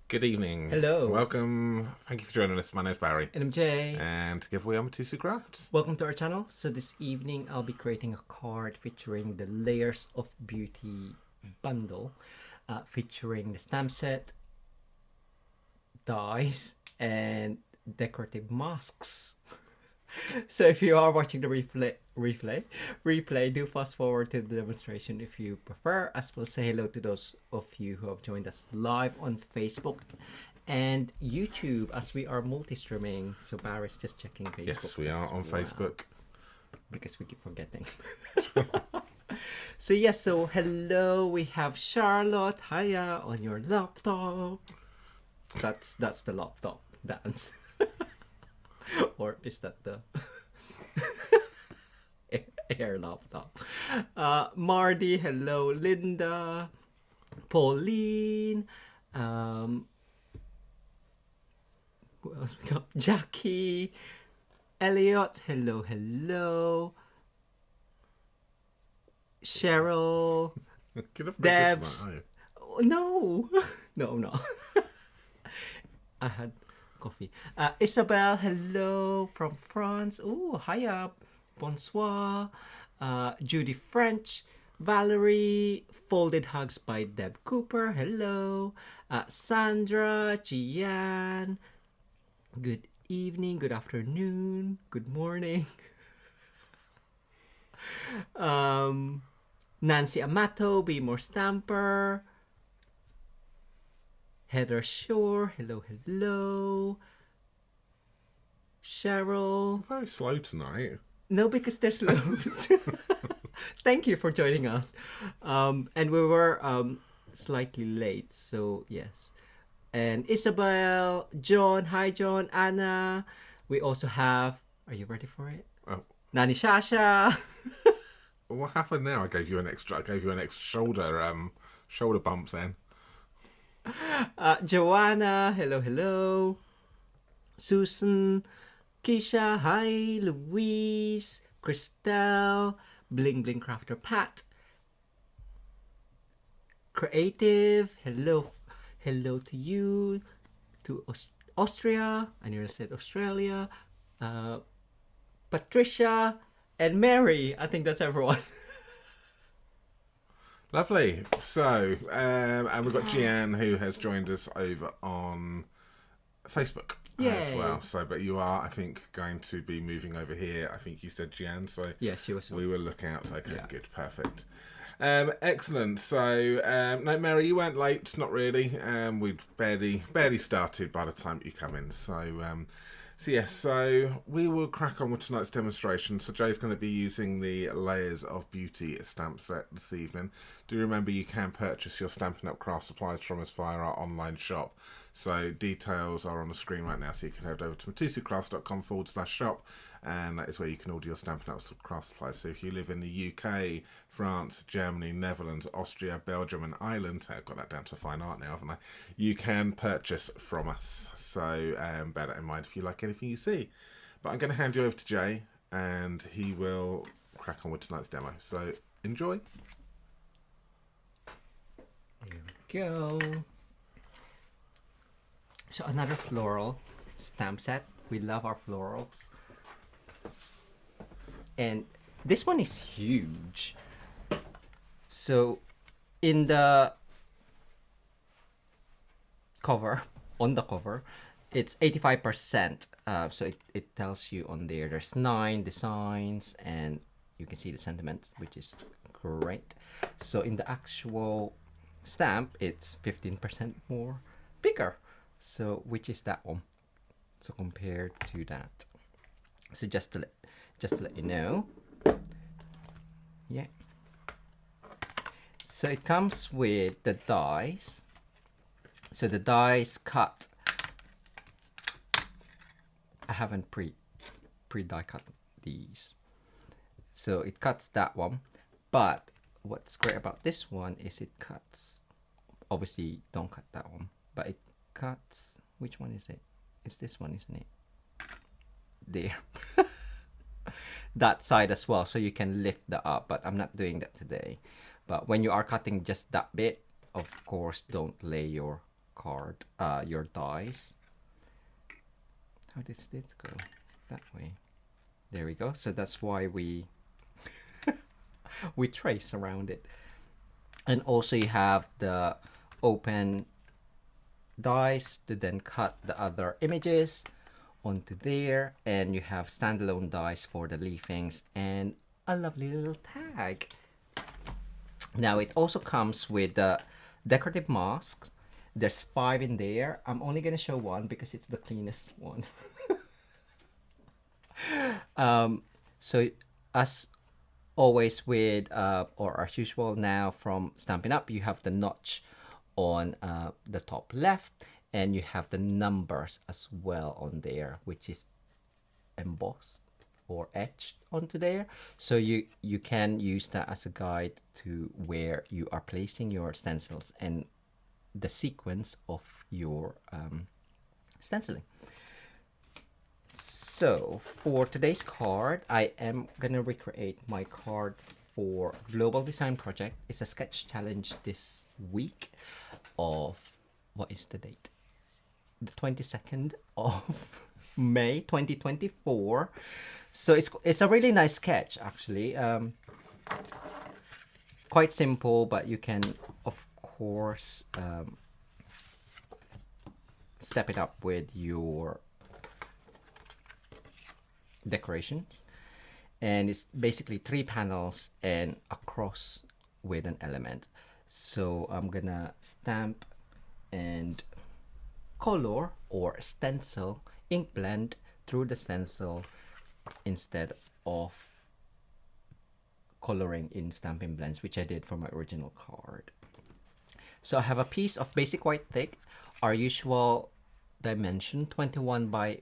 Good evening. Hello. Welcome. Thank you for joining us. My name's Barry. And I'm Jay. And to give away on Mitosu Crafts. Welcome to our channel. So this evening I'll be creating a card featuring the Layers of Beauty bundle, featuring the stamp set, dies, and decorative masks. So if you are watching the replay, do fast forward to the demonstration if you prefer, as we'll say hello to those of you who have joined us live on Facebook and YouTube, as we are multi-streaming. So Barry's just checking Facebook. Yes, we are on Facebook. Because we keep forgetting. So yes, so hello, we have Charlotte. Hiya, on your laptop. That's the laptop dance. Or is that the air laptop? Marty, hello. Linda, Pauline, who else we got? Jackie, Elliot, hello. Cheryl, Debs. No, no. I had coffee. Isabel, hello from France. Oh, hiya. Bonsoir. Judy French. Valerie. Folded Hugs by Deb Cooper. Hello. Sandra. Gian. Good evening. Good afternoon. Good morning. Nancy Amato. Be More Stamper. Heather Shore, hello. Cheryl. Very slow tonight. No, because there's loads. Thank you for joining us. And we were slightly late, so yes. And Isabel, John, hi John, Anna. We also have, are you ready for it? Oh. Nani Shasha. What happened now? I gave you an extra shoulder bumps then. Joanna, hello. Susan, Keisha, hi. Louise, Christelle, Bling Crafter, Pat, Creative, hello to you, to Austria, I nearly said Australia, Patricia, and Mary. I think that's everyone. Lovely. So, and we've got Gian who has joined us over on Facebook as well. So, but you are, I think, going to be moving over here. I think you said Gian. So yeah, she was. We will look out. Okay, yeah. Good, perfect. Excellent. So, no, Mary, you weren't late. Not really. We'd barely started by the time you come in. So yes, so we will crack on with tonight's demonstration. So Jay's going to be using the Layers of Beauty stamp set this evening. Do remember you can purchase your Stampin' Up! Craft supplies from us via our online shop. So details are on the screen right now, so you can head over to mitosucrafts.com/shop, and that is where you can order your Stampin' Up! Craft supplies. So if you live in the UK, France, Germany, Netherlands, Austria, Belgium and Ireland, I've got that down to fine art now, haven't I? You can purchase from us. So bear that in mind if you like anything you see. But I'm going to hand you over to Jay, and he will crack on with tonight's demo. So enjoy. Here we go. So another floral stamp set. We love our florals. And this one is huge. So in the cover, on the cover, it's 85%. So it tells you on there, there's 9 designs, and you can see the sentiment, which is great. So in the actual stamp, it's 15% more bigger. So which is that one? So compared to that. So just to let you know. Yeah. So it comes with the dies. So the dies cut. I haven't pre die cut these. So it cuts that one. But what's great about this one is it cuts. Obviously don't cut that one. But it cuts, which one is it? It's this one, isn't it? There. That side as well, so you can lift that up, but I'm not doing that today. But when you are cutting just that bit, of course don't lay your card, your dies. How does this go? That way. There we go. So that's why we we trace around it. And also you have the open dies to then cut the other images onto there, and you have standalone dies for the leafings and a lovely little tag. Now it also comes with the decorative masks. There's 5 in there. I'm only gonna show one because it's the cleanest one. So as always with or as usual now from Stampin' Up, you have the notch on the top left, and you have the numbers as well on there, which is embossed or etched onto there. So you can use that as a guide to where you are placing your stencils and the sequence of your stenciling. So for today's card, I am gonna recreate my card for Global Design Project. It's a sketch challenge this week of, what is the date? The 22nd of May 2024. So it's a really nice sketch actually. Quite simple, but you can of course step it up with your decorations, and it's basically 3 panels and a cross with an element. So I'm gonna stamp and color or stencil, ink blend through the stencil instead of coloring in Stampin' blends, which I did for my original card. So I have a piece of basic white thick, our usual dimension, 21 by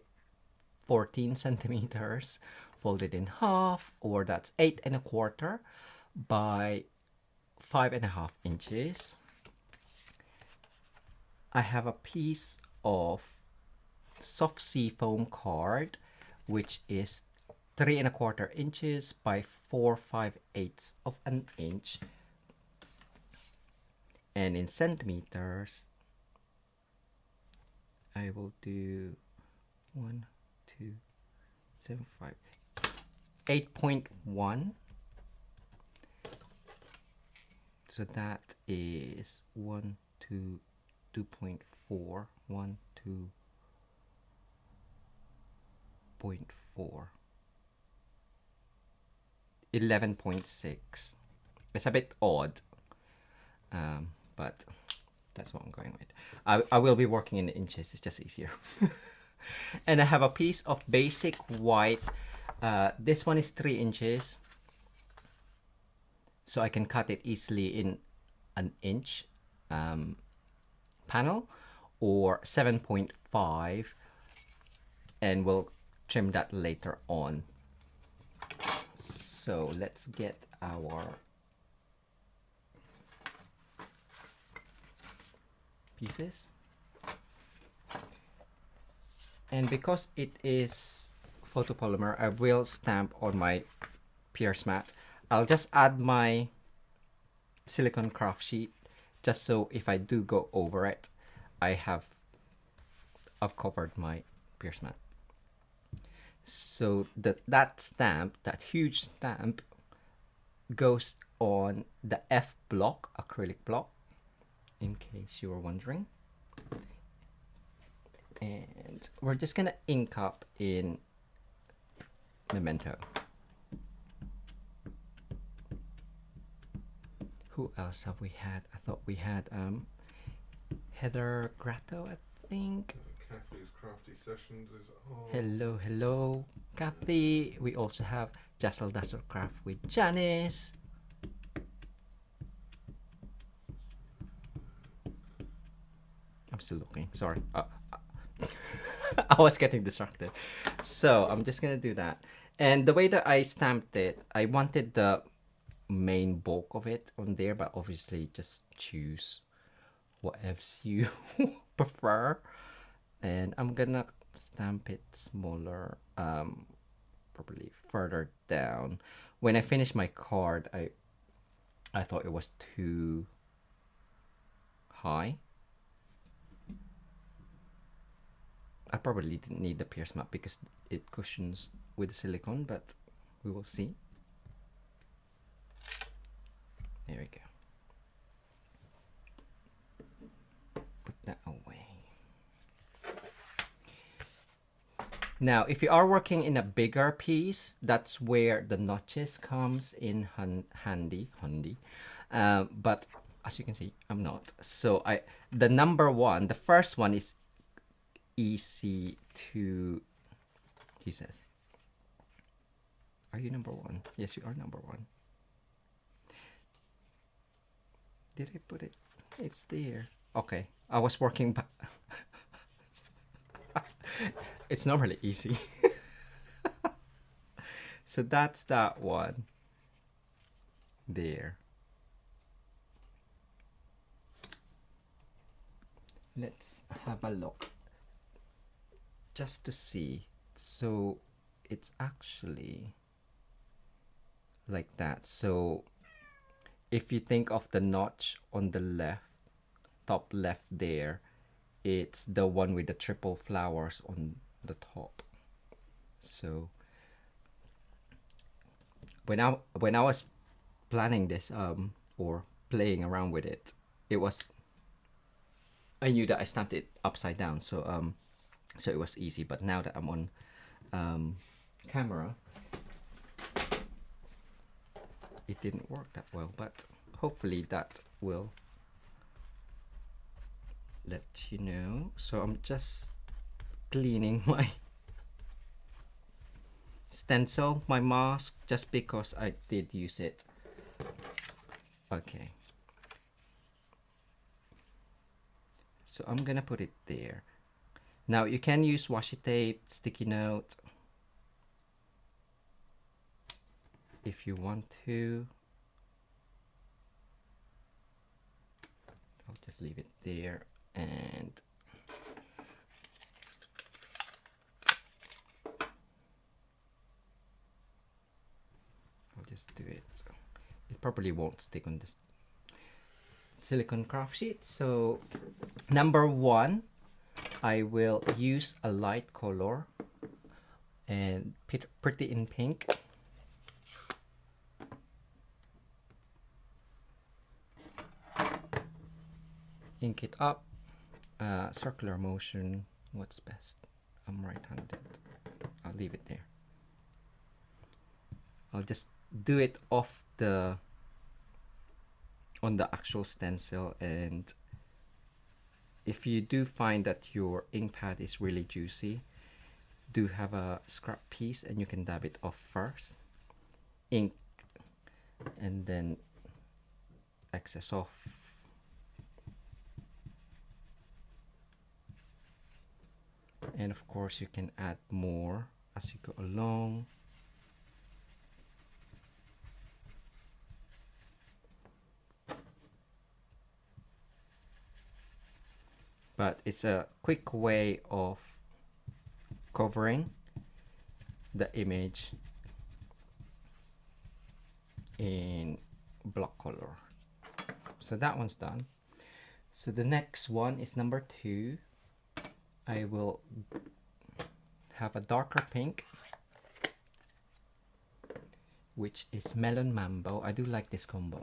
14 centimeters, folded in half, or that's 8 1/4 by 5 1/2 inches. I have a piece of soft sea foam card, which is 3 1/4 inches by 4 5/8 of an inch, and in centimeters I will do 1 2 7 5 8.1. So that is 1 2 2.4 1 2.4 11.6. It's a bit odd, but that's what I'm going with. I will be working in inches, it's just easier. And I have a piece of basic white. This one is 3 inches, so I can cut it easily in an inch panel, or 7.5, and we'll trim that later on. So let's get our pieces. And because it is photopolymer, I will stamp on my pierce mat. I'll just add my silicone craft sheet, just so if I do go over it, I've covered my pierce mat. So that stamp, that huge stamp, goes on the F block, acrylic block, in case you were wondering. And we're just gonna ink up in Memento. Who else have we had? I thought we had Heather Gratto, I think. Kathy's Crafty Sessions is on. Hello, hello, Kathy. We also have Jassel Dazzle Craft with Janice. I'm still looking, sorry. I was getting distracted. So I'm just gonna do that. And the way that I stamped it, I wanted the main bulk of it on there, but obviously just choose whatever you prefer. And I'm gonna stamp it smaller, probably further down. When I finished my card, I thought it was too high. I probably didn't need the pierce mat because it cushions with silicone, but we will see. There we go. Put that away. Now, if you are working in a bigger piece, that's where the notches comes in handy. But as you can see, I'm not. So the number one, the first one is easy to, he says. Are you number one? Yes, you are number one. Did I put it? It's there. Okay, I was working back. It's normally easy. So that's that one. There. Let's have a look. Just to see. So it's actually like that. So if you think of the notch on the left, top left there, it's the one with the triple flowers on the top. So when I was planning this or playing around with it, I knew that I stamped it upside down, so so it was easy. But now that I'm on camera, it didn't work that well, but hopefully that will let you know. So I'm just cleaning my stencil, my mask, just because I did use it. Okay, so I'm gonna put it there. Now you can use washi tape, sticky note if you want to. I'll just leave it there, and I'll just do it. It probably won't stick on this silicone craft sheet. So number one, I will use a light color and pretty in pink. Ink it up, circular motion, what's best? I'm right-handed, I'll leave it there. I'll just do it off on the actual stencil, and if you do find that your ink pad is really juicy, do have a scrap piece and you can dab it off first, ink, and then excess off. And of course you can add more as you go along. But it's a quick way of covering the image in block color. So that one's done. So the next one is number 2. I will have a darker pink, which is Melon Mambo. I do like this combo.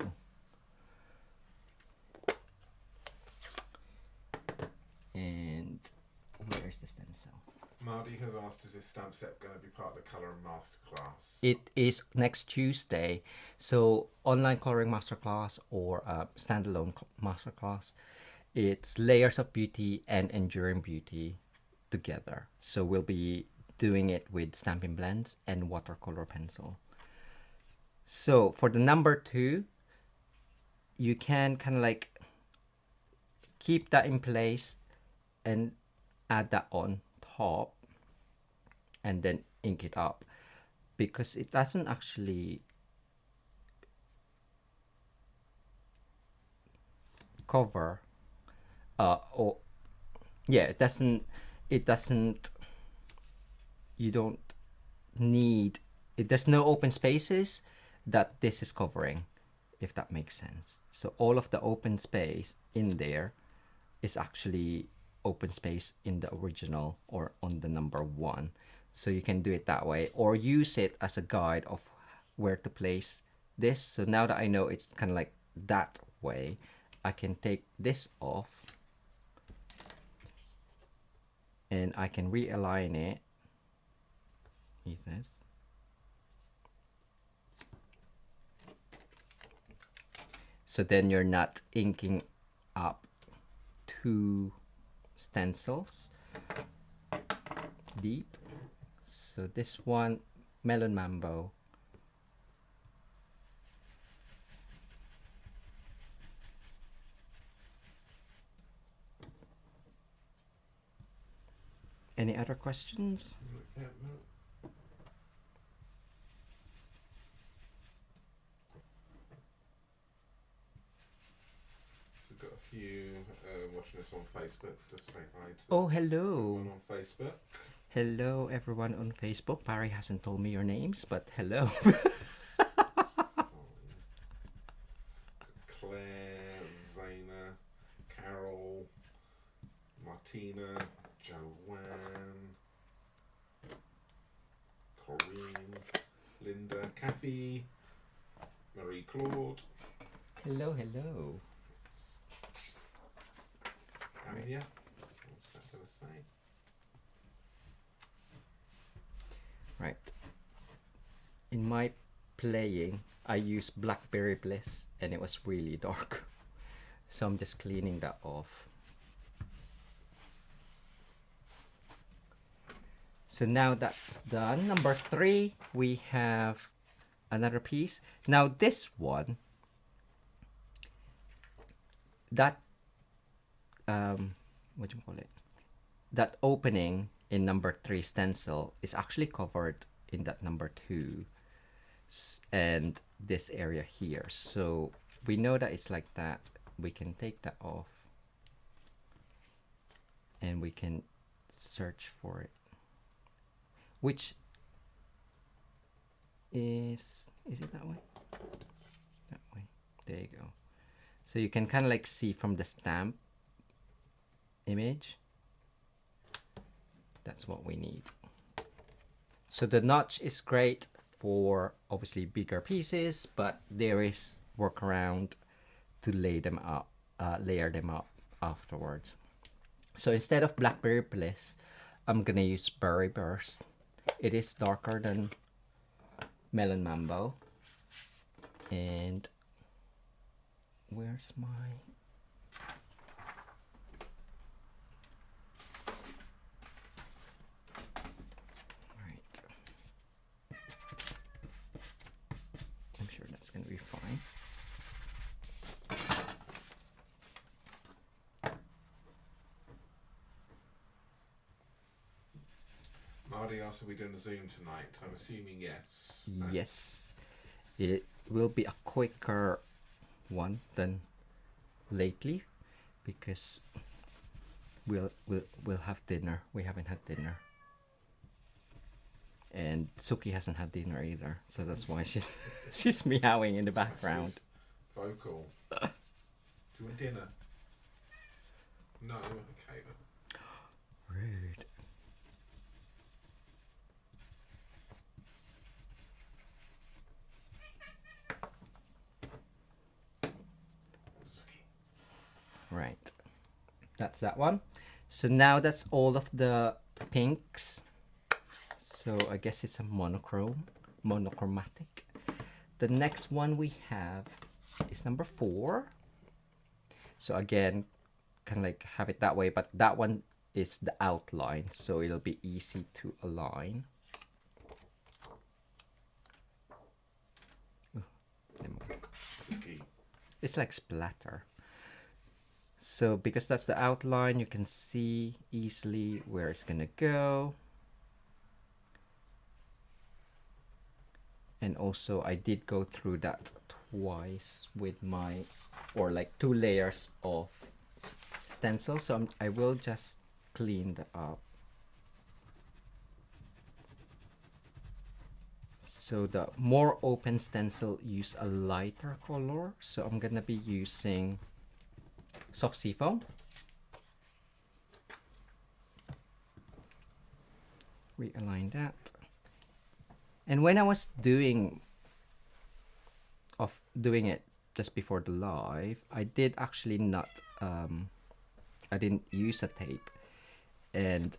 And where's the stencil? Marty has asked, is this stamp set going to be part of the colouring masterclass? It is next Tuesday. So online coloring masterclass or standalone masterclass. It's layers of beauty and enduring beauty together. So we'll be doing it with Stampin' blends and watercolor pencil. So for the number 2, you can kind of like keep that in place and add that on top and then ink it up, because it doesn't actually cover or yeah, it doesn't you don't need it. There's no open spaces that this is covering, if that makes sense. So all of the open space in there is actually open space in the original or on the number 1. So you can do it that way, or use it as a guide of where to place this. So now that I know it's kind of like that way, I can take this off and I can realign it. He says. So then you're not inking up 2 stencils deep. So this one, Melon Mambo. Any other questions? Yeah, no. We've got a few watching us on Facebook. Just say hi to Oh, hello. everyone on Facebook. Hello, everyone on Facebook. Barry hasn't told me your names, but hello. Claire, Zaina, Carol, Martina, Joanne, Corinne, Linda, Kathy, Marie Claude, Hello, hello. Anya. What's that going to say? Right. In my playing, I used Blackberry Bliss and it was really dark. So I'm just cleaning that off. So now that's done. Number 3, we have another piece. Now this one, that what do you call it? That opening in number 3 stencil is actually covered in that number 2 and this area here. So we know that it's like that. We can take that off and we can search for it, which is it that way? That way. There you go. So you can kind of like see from the stamp image. That's what we need. So the notch is great for obviously bigger pieces, but there is workaround to layer them up afterwards. So instead of Blackberry Bliss, I'm gonna use Berry Burst. It is darker than Melon Mambo. And where's my... Right. I'm sure that's gonna be fine. Marty asked, are we doing a Zoom tonight? I'm assuming yes. Yes. It will be a quicker one than lately because we'll have dinner. We haven't had dinner. And Suki hasn't had dinner either, so that's why she's meowing in the background. Vocal. Do you want dinner? No? Okay then. Rude. Right. That's that one. So now that's all of the pinks. So I guess it's a monochromatic. The next one we have is number 4. So again, kind of like have it that way, but that one is the outline, so it'll be easy to align. It's like splatter. So because that's the outline, you can see easily where it's gonna go. And also I did go through that twice with my, or like 2 layers of stencil. So I will just clean that up. So the more open stencil use a lighter color. So I'm gonna be using soft seafoam. realign that. And when I was doing it just before the live, I did actually not I didn't use a tape, and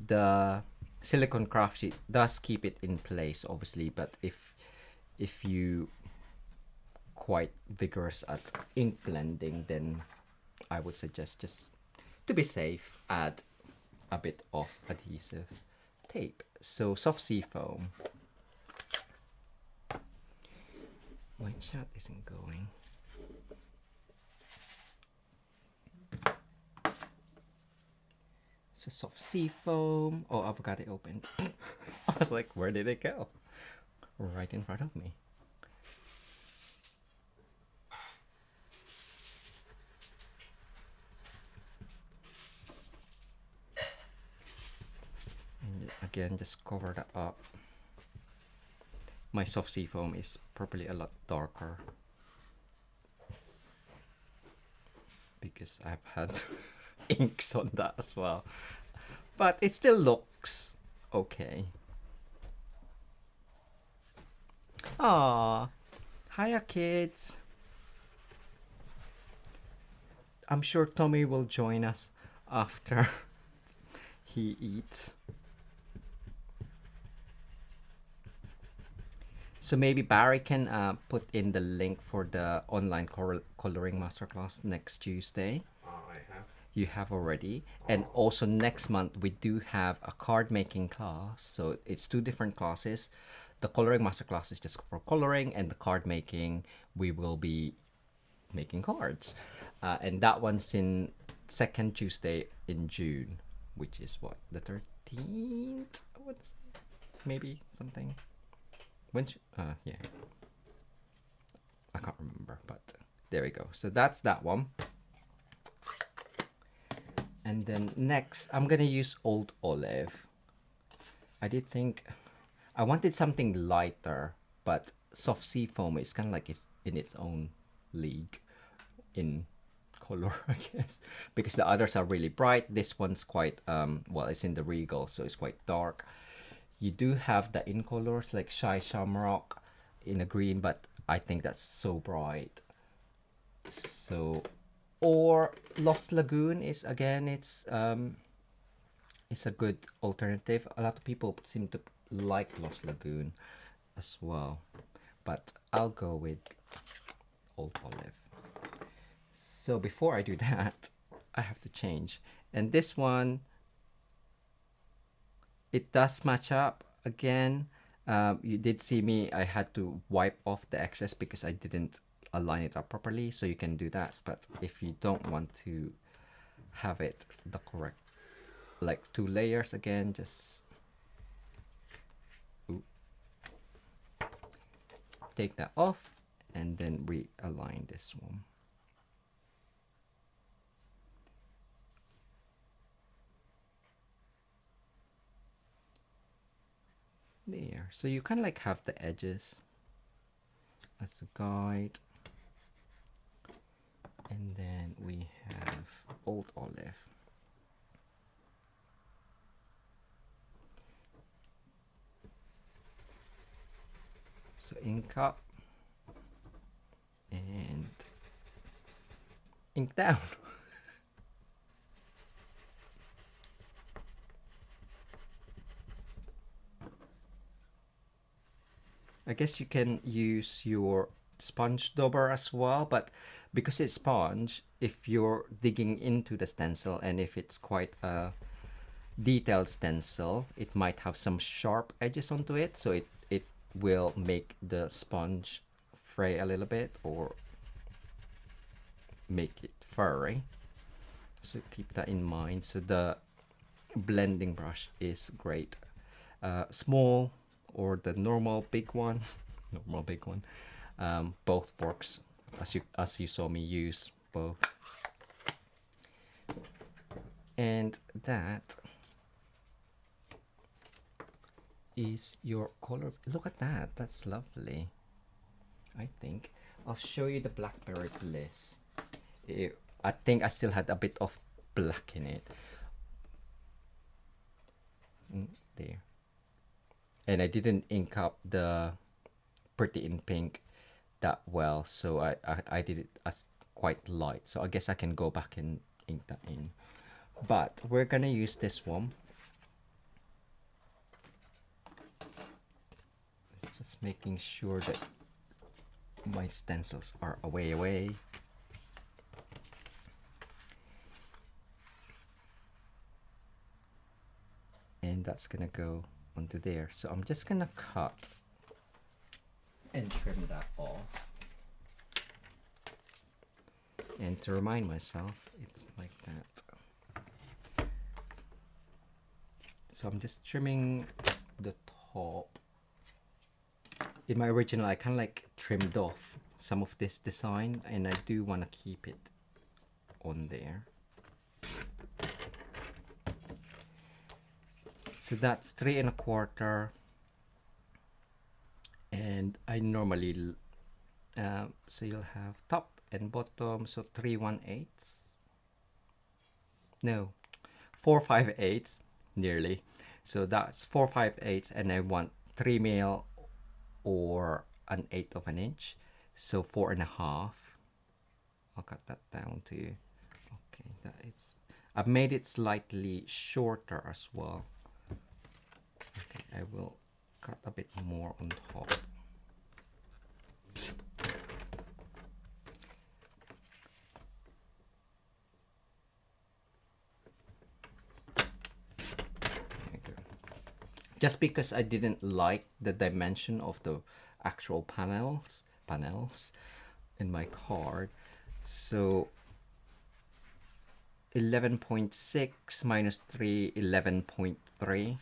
the silicone craft sheet does keep it in place, obviously. But if you quite vigorous at ink blending, then I would suggest, just to be safe, add a bit of adhesive tape. So soft sea foam. My chat isn't going. So soft sea foam. Oh, I've got it open. I was like, where did it go? Right in front of me. And again, just cover that up. My soft sea foam is probably a lot darker because I've had inks on that as well, but it still looks okay. Ah, hiya kids. I'm sure Tommy will join us after he eats. So maybe Barry can put in the link for the online coloring masterclass next Tuesday. I have. You have already. And also next month we do have a card making class. So it's 2 different classes. The coloring masterclass is just for coloring, and the card making, we will be making cards. And that one's in 2nd Tuesday in June, which is what, the 13th? I would say. Maybe something. When's yeah, I can't remember, but there we go. So that's that one. And then next, I'm gonna use Old Olive. I did think I wanted something lighter, but soft sea foam is kind of like it's in its own league in color, I guess, because the others are really bright. This one's quite well, it's in the Regal, so it's quite dark. You do have the in colors like Shy Shamrock in a green, but I think that's so bright. So, or Lost Lagoon is, again, it's a good alternative. A lot of people seem to like Lost Lagoon as well, but I'll go with Old Olive. So before I do that, I have to change. And this one, it does match up again. You did see me, I had to wipe off the excess because I didn't align it up properly, so you can do that. But if you don't want to have it the correct, like 2 layers, again, just take that off and then realign this one. There, so you kind of like have the edges as a guide, and then we have Old Olive. So ink up and ink down. I guess you can use your sponge dauber as well, but because it's sponge, if you're digging into the stencil and if it's quite a detailed stencil, it might have some sharp edges onto it, so it will make the sponge fray a little bit or make it furry. So keep that in mind. So the blending brush is great. Small or the normal big one, both works, as you saw me use both. And that is your color. Look at that, that's lovely. I think I'll show you the Blackberry Bliss. I think I still had a bit of black in it. there. And I didn't ink up the Pretty in Pink that well, so I did it as quite light. So I guess I can go back and ink that in. But we're gonna use this one. Just making sure that my stencils are away. And that's gonna go onto there. So I'm just gonna cut and trim that off. And to remind myself, it's like that. So I'm just trimming the top. In my original, I kind of like trimmed off some of this design, and I do want to keep it on there. So that's 3 1/4, and I normally so you'll have top and bottom, so 3 1/8. No, 4 5/8, nearly. So that's 4 5/8, and I want 3 mil or 1/8 of an inch, so 4 1/2. I'll cut that down to, okay, that is, I've made it slightly shorter as well. Okay, I will cut a bit more on top. Just because I didn't like the dimension of the actual panels in my card. So 11.6 minus 3, 11.3.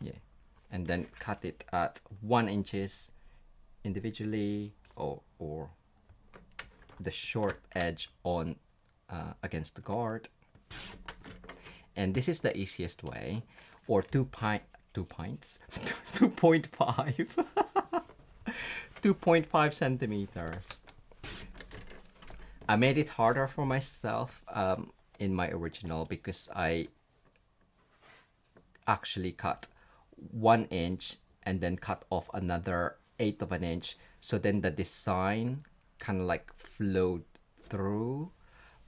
Yeah, and then cut it at 1 inches individually, or the short edge on against the guard. And this is the easiest way, or 2.5 2.5 centimeters. I made it harder for myself in my original because I actually cut 1 inch and then cut off another 1/8 of an inch, so then the design kind of like flowed through,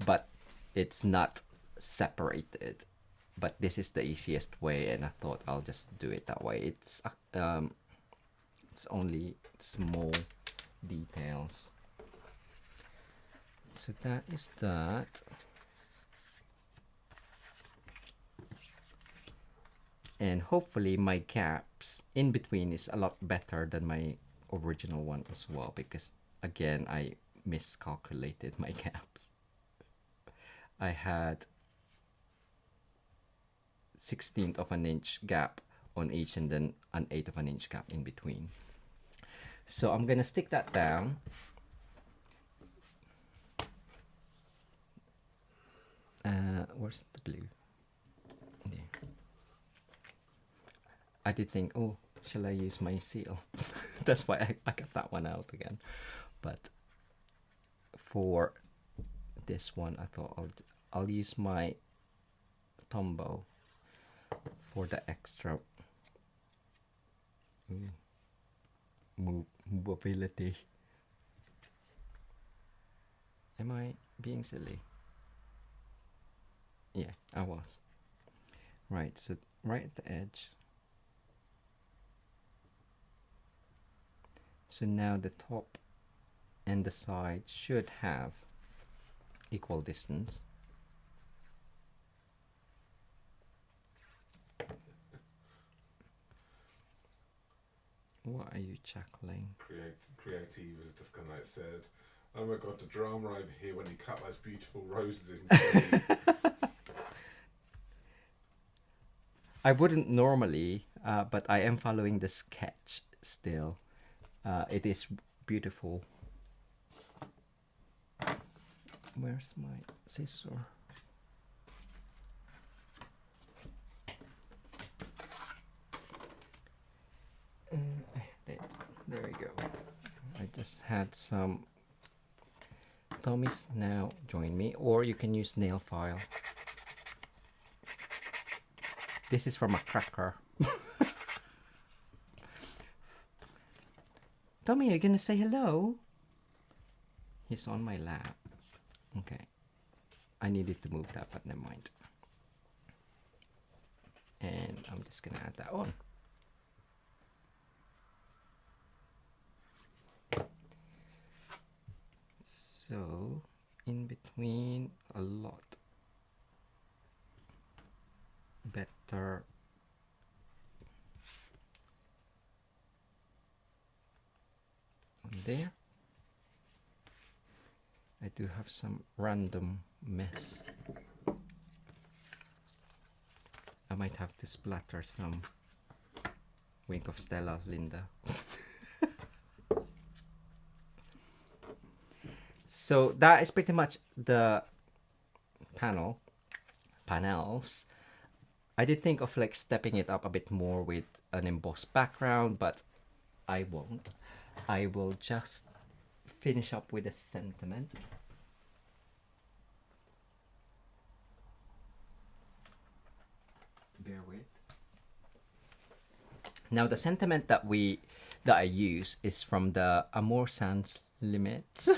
but it's not separated. But this is the easiest way, and I thought I'll just do it that way. It's only small details. So that is that. And hopefully my gaps in between is a lot better than my original one as well, because again I miscalculated my gaps. I had 1/16 of an inch gap on each, and then 1/8 of an inch gap in between. So I'm gonna stick that down. Where's the glue? Yeah. I did think, oh, shall I use my seal? That's why I got that one out again. But for this one, I thought I'll use my Tombow for the extra movability. Am I being silly? Yeah, I was. Right, so right at the edge. So now the top and the side should have equal distance. What are you chuckling? Creative has just kind of like said, "Oh my god, the drama over here when you cut those beautiful roses in green." I wouldn't normally, but I am following the sketch still. It is beautiful. Where's my scissor? I had it. There we go. I just had some. Tommy's now join me, or you can use nail file. This is from a cracker. Tommy, are you gonna say hello? He's on my lap. Okay. I needed to move that, but never mind. And I'm just gonna add that on. So, in between, a lot better. On there. I do have some random mess. I might have to splatter some Wink of Stella, Linda. So that is pretty much the panels. I did think of like stepping it up a bit more with an embossed background, but I won't. I will just finish up with a sentiment. Bear with. Now the sentiment that I use is from the Amour Sans Limits.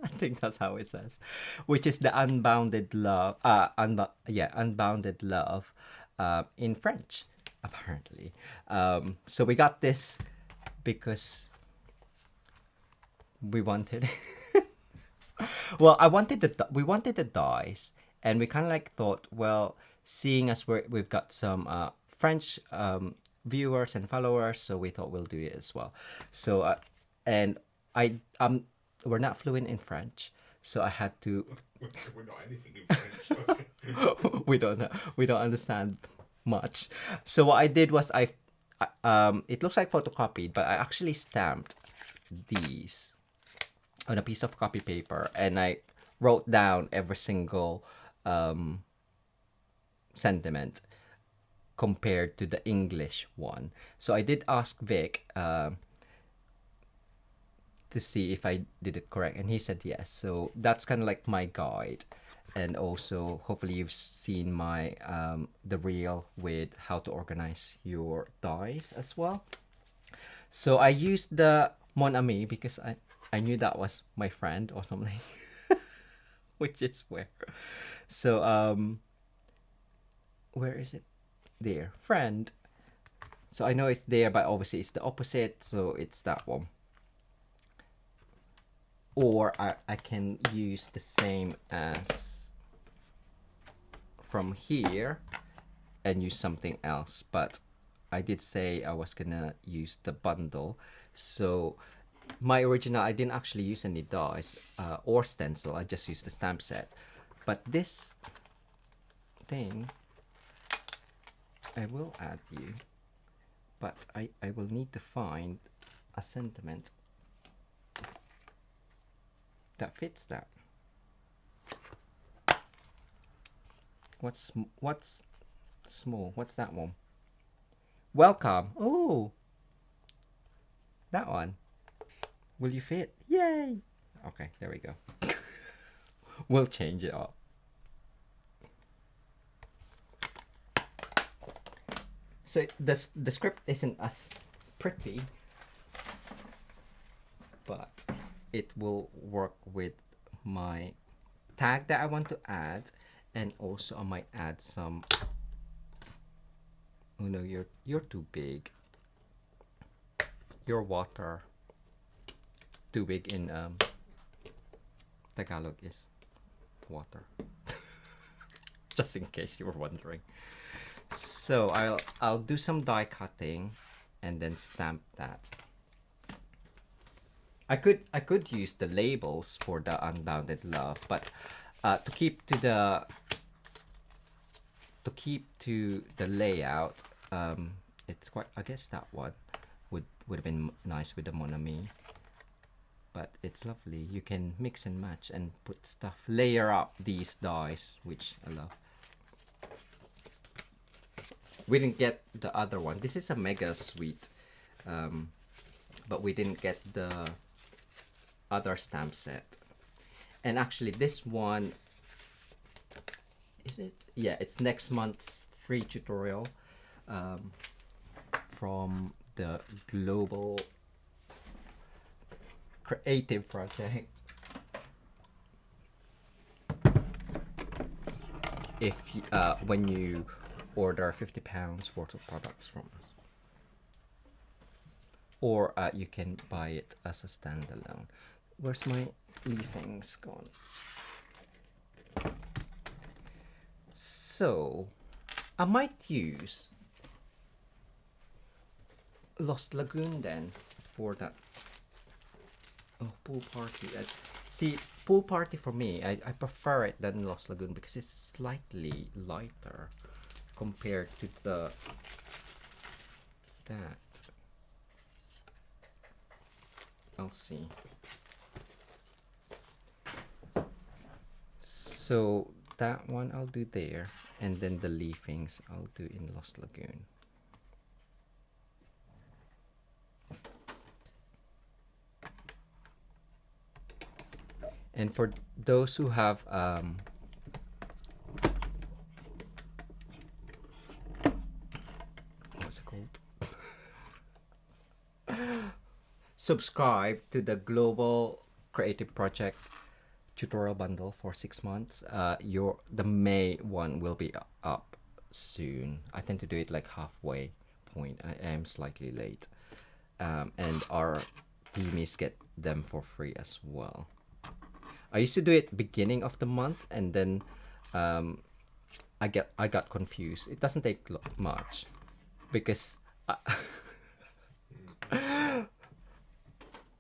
I think that's how it says, which is the unbounded love. Unbounded love, in French, apparently. So we got this because we wanted. Well, we wanted the dies, and we kind of like thought, well, seeing as we've got some French viewers and followers, so we thought we'll do it as well. So and we're not fluent in French, so I had to. We're not anything in French. we don't understand much. So what I did was it looks like photocopied, but I actually stamped these on a piece of copy paper, and I wrote down every single sentiment compared to the English one. So I did ask Vic to see if I did it correct, and he said yes. So that's kind of like my guide, and also hopefully you've seen my the reel with how to organize your dies as well. So I used the Mon Ami because I knew that was my friend or something, which is where. So where is it? There, friend. So I know it's there, but obviously it's the opposite, so it's that one. Or I can use the same as from here and use something else, but I did say I was gonna use the bundle. So my original, I didn't actually use any dies or stencil, I just used the stamp set. But this thing I will add you, but I will need to find a sentiment that fits that. What's small? What's that one? Welcome. Oh, that one. Will you fit? Yay! Okay, there we go. We'll change it up. So the script isn't as pretty, but it will work with my tag that I want to add, and also I might add some. Oh no, you're too big. Your water too big in Tagalog is water. Just in case you were wondering. So I'll do some die cutting and then stamp that. I could use the labels for the Unbounded Love, but to keep to the layout, it's quite. I guess that one would have been nice with the Mon Ami, but it's lovely. You can mix and match and put stuff, layer up these dies, which I love. We didn't get the other one. This is a mega sweet, but we didn't get the other stamp set. And actually this one, is it? Yeah, it's next month's free tutorial. from the Global Creative Project. If you, when you order £50 worth of products from us, or you can buy it as a standalone. Where's my leafings gone? So I might use Lost Lagoon then for that. Oh, Pool Party. See, Pool Party for me, I prefer it than Lost Lagoon because it's slightly lighter compared to that. I'll see. So that one I'll do there, and then the leafings I'll do in Lost Lagoon. And for those who have what's it called? Subscribe to the Global Creative Project tutorial bundle for 6 months. The May one will be up soon. I tend to do it like halfway point. I am slightly late, and our teamies get them for free as well. I used to do it beginning of the month, and then I got confused. It doesn't take much because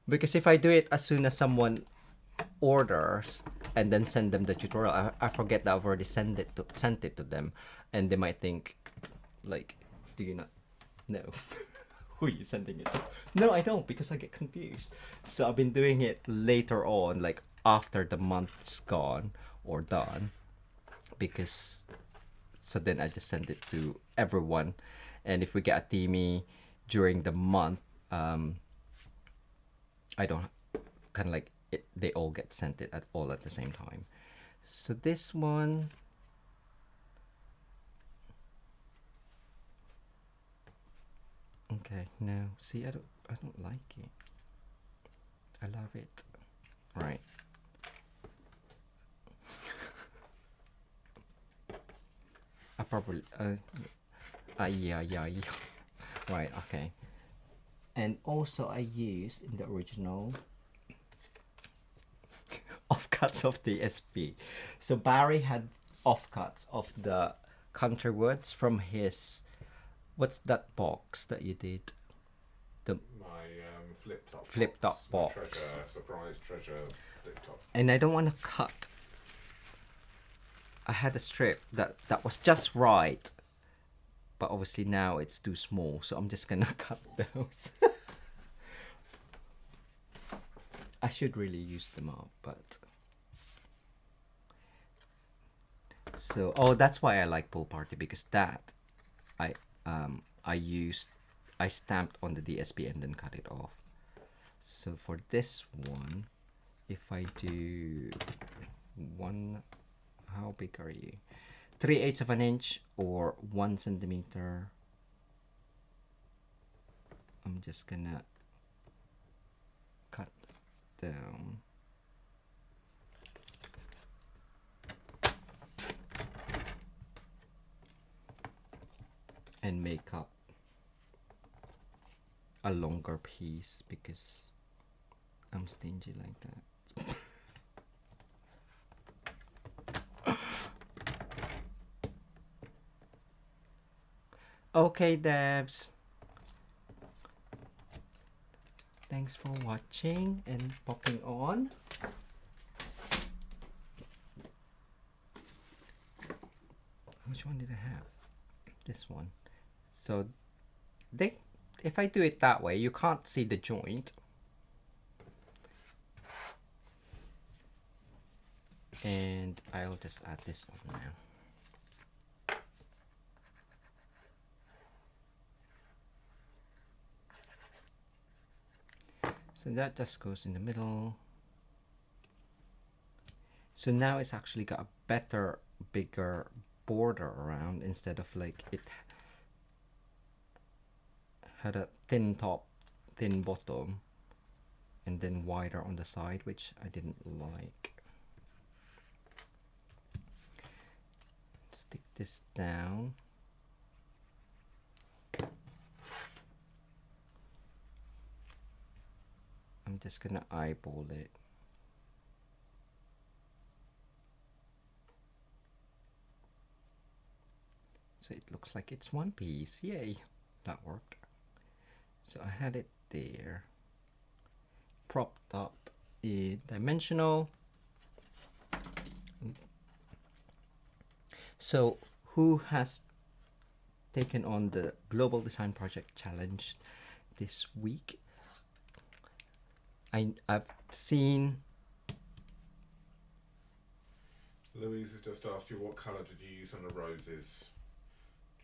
because if I do it as soon as someone orders and then send them the tutorial, I forget that I've already sent it to them, and they might think like, do you not know who are you sending it to? No, I don't, because I get confused. So I've been doing it later on, like after the month's gone or done, because so then I just send it to everyone, and if we get a teamie during the month, I don't kind of like it, they all get sent it at the same time. So this one, okay, no, see, I don't like it. I love it. Right. I probably yeah. Right, okay. And also I used in the original offcuts of the SP. So Barry had offcuts of the Country Woods from his, what's that box that you did? My flip top box. Treasure, surprise treasure flip top. And I don't want to cut. I had a strip that was just right, but obviously now it's too small, so I'm just gonna cut those. I should really use them up, but so that's why I like Pool Party, because that I stamped on the DSP and then cut it off. So for this one, if I do one, how big are you? 3/8 of an inch or 1 centimeter. I'm just gonna cut down. And make up a longer piece because I'm stingy like that. Okay, Debs. Thanks for watching and popping on. Which one did I have? This one. So if I do it that way, you can't see the joint. And I'll just add this one now. So that just goes in the middle. So now it's actually got a better, bigger border around, instead of like had a thin top, thin bottom, and then wider on the side, which I didn't like. Stick this down. I'm just gonna eyeball it. So it looks like it's one piece. Yay, that worked. So I had it there, propped up in dimensional. So who has taken on the Global Design Project Challenge this week? I've seen Louise has just asked you what colour did you use on the roses,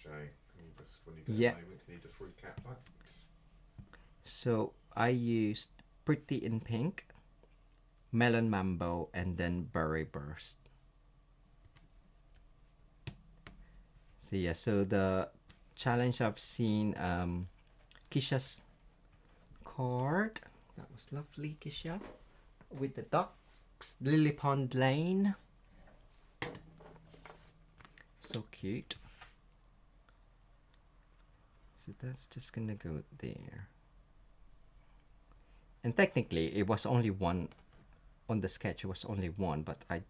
Jay? Can you just, when you get Yeah. a moment, can you just recap that? So I used Pretty in Pink, Melon Mambo, and then Berry Burst. So yeah, so the challenge, I've seen Kisha's card. That was lovely, Kisha. With the ducks, Lily Pond Lane. So cute. So that's just gonna go there. And technically it was only one on the sketch, it was only one, but I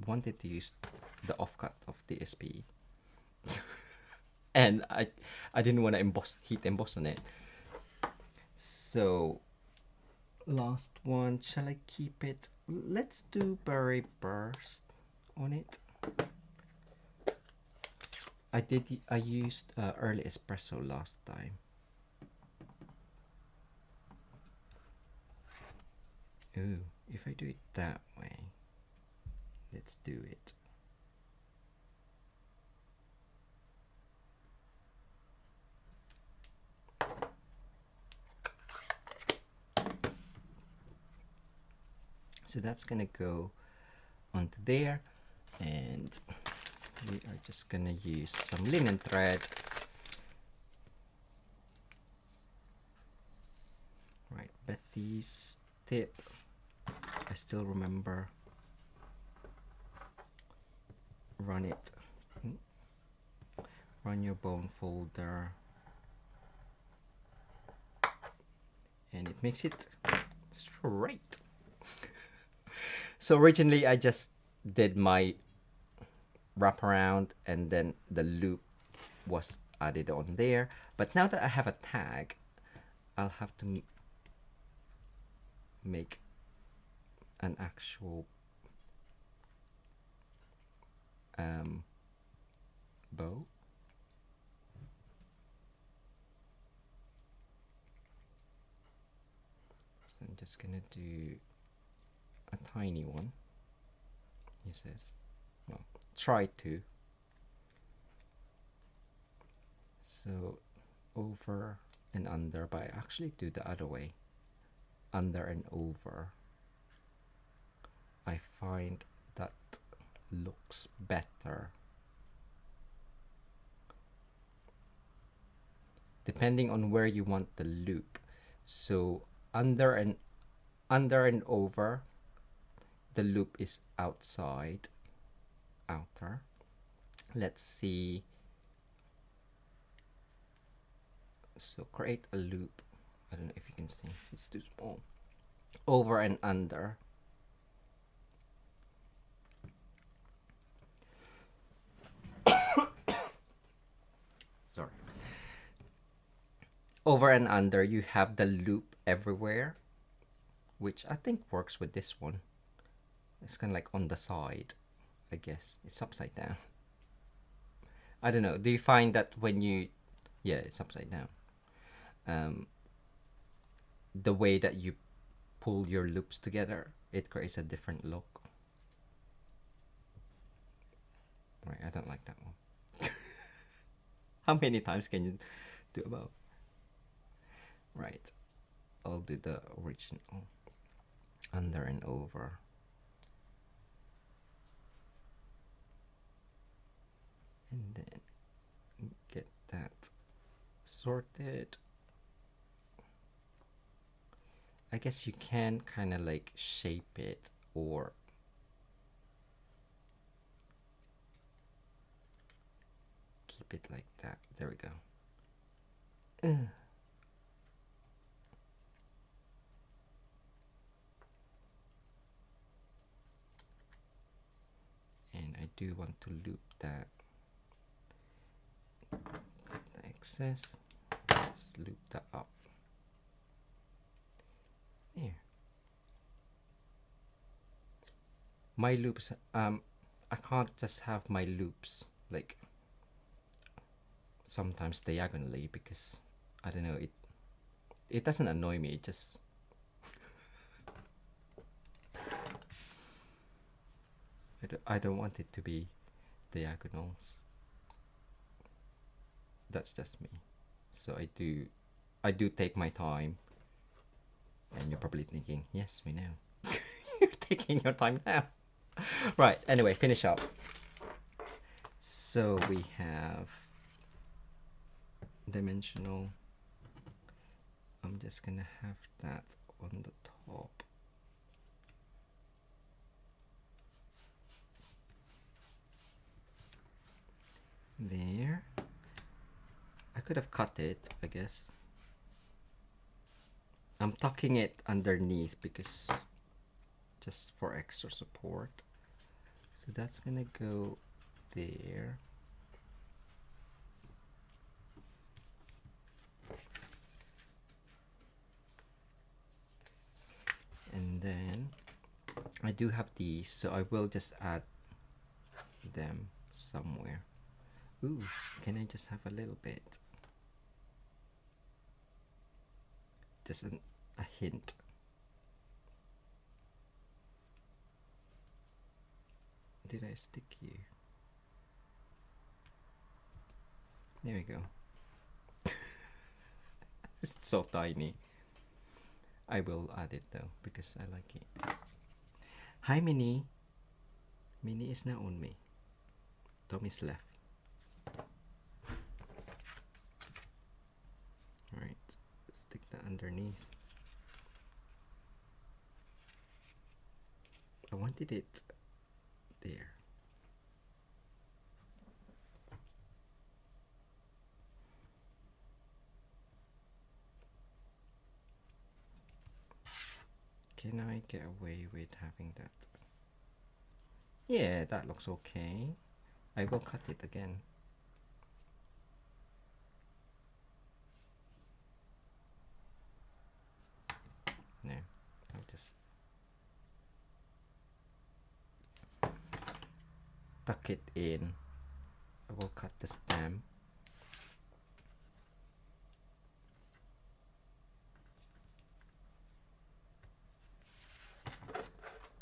wanted to use the offcut of the SP. And I didn't want to heat emboss on it. So last one, shall I keep it? Let's do Berry Burst on it. I used early espresso last time. Ooh, if I do it that way, let's do it. So that's gonna go onto there, and we are just gonna use some linen thread. Right, Betty's tip. I still remember. Run it. Run your bone folder. And it makes it straight. So originally I just did my wraparound and then the loop was added on there. But now that I have a tag, I'll have to make an actual bow. So I'm just gonna do a tiny one, he says. Well, try to. So over and under, but I actually do the other way. Under and over. I find that looks better. Depending on where you want the loop. So under and over, the loop is outside, outer. Let's see. So create a loop. I don't know if you can see, it's too small. Over and under. Sorry. Over and under, you have the loop everywhere, which I think works with this one. It's kind of like on the side, I guess. It's upside down. I don't know. Do you find that when you... Yeah, it's upside down. The way that you pull your loops together, it creates a different look. Right, I don't like that one. How many times can you do a bow? Right, I'll do the original. Under and over. And then get that sorted. I guess you can kind of like shape it or keep it like that. There we go. And I do want to loop that. Cut the excess. Just loop that up. There. My loops, I can't just have my loops like sometimes diagonally because I don't know, it doesn't annoy me, it just I don't want it to be diagonals. That's just me. So I do take my time, and you're probably thinking, yes, we know. You're taking your time now. Right, anyway, finish up. So we have dimensional. I'm just gonna have that on the top. There. I could have cut it, I guess. I'm tucking it underneath because just for extra support. So that's gonna go there. And then I do have these, so I will just add them somewhere. Ooh, can I just have a little bit? Just a hint. Did I stick you? There we go. It's so tiny. I will add it though because I like it. Hi Minnie. Minnie is now on me. Tommy's left. Alright, stick that underneath. I wanted it there. Can I get away with having that? Yeah, that looks okay. I will cut it again. No, I'll just tuck it in. I will cut the stem.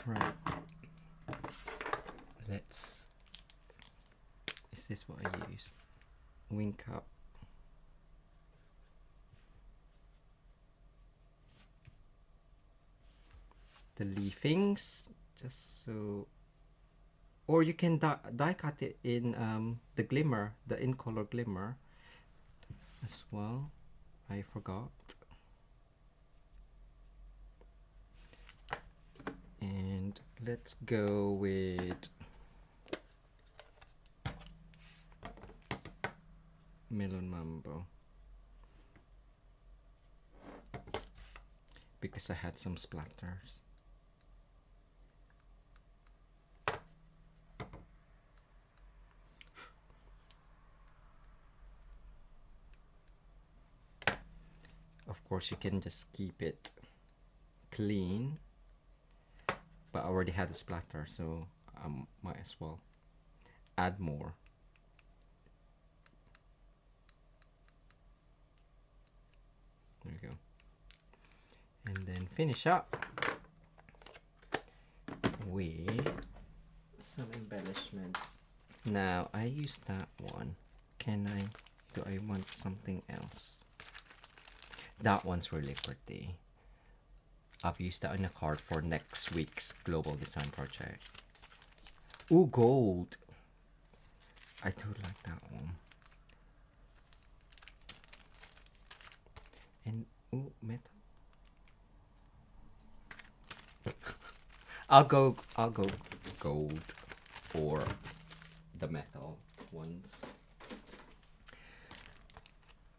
Right. Let's. Is this what I use? Wing cup. The leafings, just so. Or you can die cut it in the glimmer, the in color glimmer as well. I forgot. And let's go with Melon Mambo because I had some splatters. Of course, you can just keep it clean, but I already had a splatter, so I might as well add more. There we go. And then finish up with some embellishments. Now I use that one. Do I want something else? That one's really pretty. I've used that on a card for next week's global design project. Ooh, gold. I do like that one. And ooh, metal. I'll go gold for the metal ones.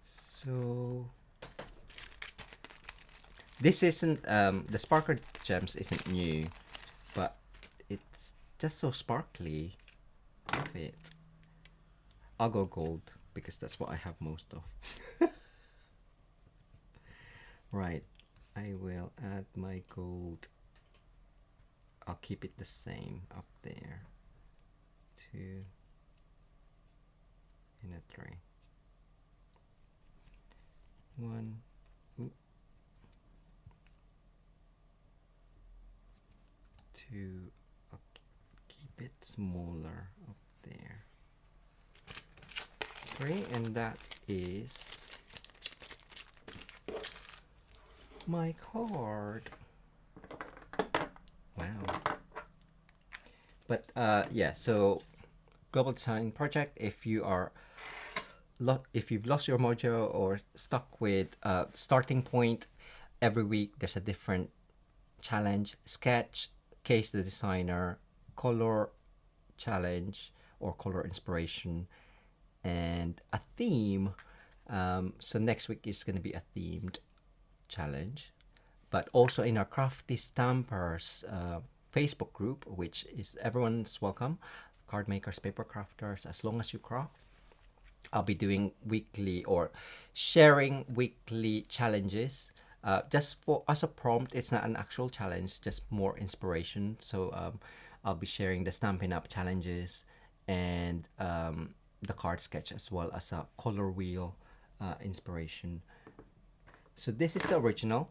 So this isn't the sparkle gems isn't new, but it's just so sparkly of it. I'll go gold because that's what I have most of. Right, I will add my gold. I'll keep it the same up there. 2 and a 3. 1. Oop. 2. I'll keep it smaller up there. 3, and that is my card. Wow. But yeah, so global design project, if you are if you've lost your mojo or stuck with starting point, every week there's a different challenge: sketch, case the designer, color challenge or color inspiration, and a theme. So next week is going to be a themed challenge, but also in our Crafty Stampers Facebook group, which is everyone's welcome, card makers, paper crafters, as long as you craft. I'll be doing weekly or sharing weekly challenges just for as a prompt. It's not an actual challenge, just more inspiration. So I'll be sharing the Stampin' Up challenges and the card sketch, as well as a color wheel inspiration. So this is the original.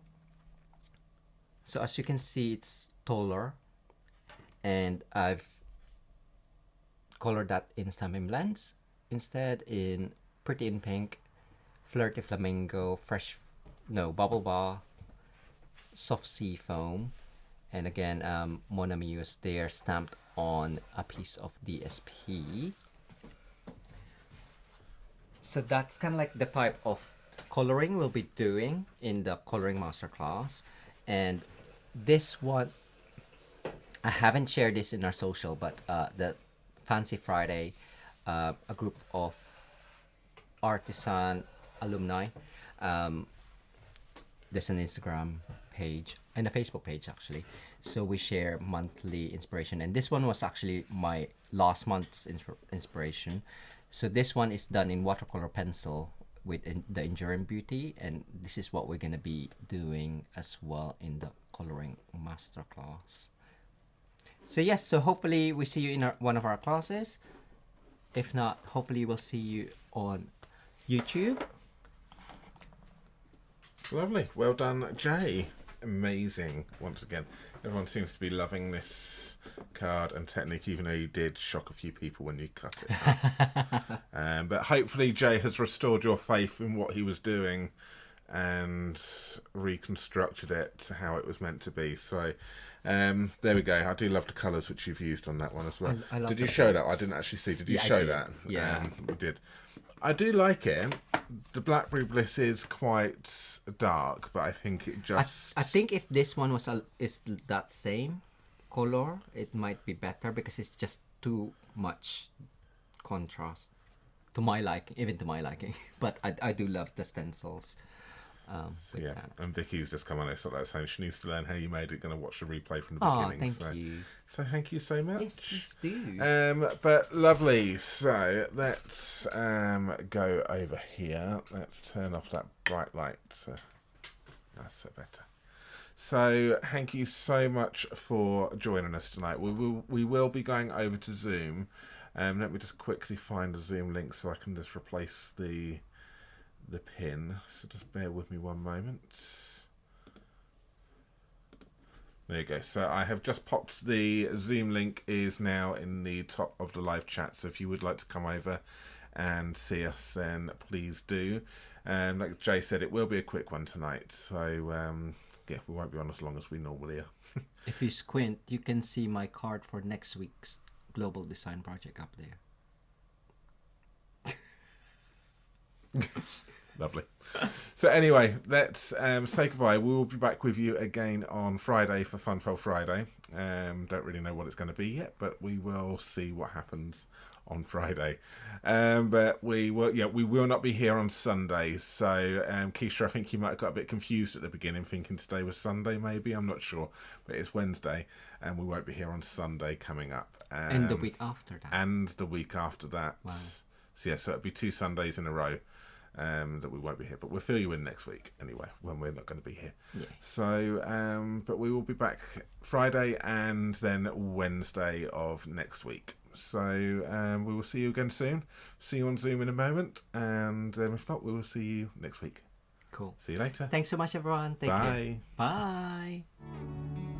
So as you can see, it's taller, and I've colored that in Stampin' Blends instead, in Pretty in Pink, Flirty Flamingo, Bubble Bar, Soft Sea Foam, and again Mon Ami was there stamped on a piece of DSP. So that's kind of like the type of coloring we'll be doing in the coloring masterclass. And this one, I haven't shared this in our social, but the Fancy Friday, a group of artisan alumni, there's an Instagram page and a Facebook page actually, so we share monthly inspiration, and this one was actually my last month's inspiration. So this one is done in watercolor pencil with the Enduring Beauty, and this is what we're going to be doing as well in the coloring masterclass. So yes, so hopefully we see you in one of our classes. If not, hopefully we'll see you on YouTube. Lovely. Well done, Jay. Amazing. Once again, everyone seems to be loving this card and technique, even though you did shock a few people when you cut it up. But hopefully Jay has restored your faith in what he was doing and reconstructed it to how it was meant to be. So there we go. I do love the colours which you've used on that one as well. I love did you show that? I didn't actually see. Did you show that? Yeah. We did. I do like it. The Blackberry Bliss is quite dark, but I think it just... I think if this one is that same color, it might be better, because it's just too much contrast to my liking, even to my liking. But I do love the stencils. Yeah, that. And Vicky's just come on and sort of saying she needs to learn how you made it. Going to watch the replay from the beginning. Thank you. So thank you so much. Yes, please do. But lovely. So let's go over here. Let's turn off that bright light. That's better. So thank you so much for joining us tonight. We will be going over to Zoom. Let me just quickly find a Zoom link so I can just replace the pin, so just bear with me one moment. There you go. So I have just popped the Zoom link, is now in the top of the live chat, so if you would like to come over and see us, then please do. And like Jay said, it will be a quick one tonight, so yeah, we won't be on as long as we normally are. If you squint, you can see my card for next week's global design project up there. Lovely. So anyway, let's say goodbye. We will be back with you again on Friday for Funfell Friday. Don't really know what it's going to be yet, but we will see what happens on Friday. But we will not be here on Sunday. So Keisha, I think you might have got a bit confused at the beginning, thinking today was Sunday. Maybe, I'm not sure, but it's Wednesday, and we won't be here on Sunday coming up. And the week after that. And the week after that. Wow. So yeah, so it'll be 2 Sundays in a row. That we won't be here, but we'll fill you in next week anyway when we're not going to be here. Yeah. So, but we will be back Friday and then Wednesday of next week. So we will see you again soon. See you on Zoom in a moment, and if not, we will see you next week. Cool. See you later. Thanks so much, everyone. Thank Bye. you. Bye.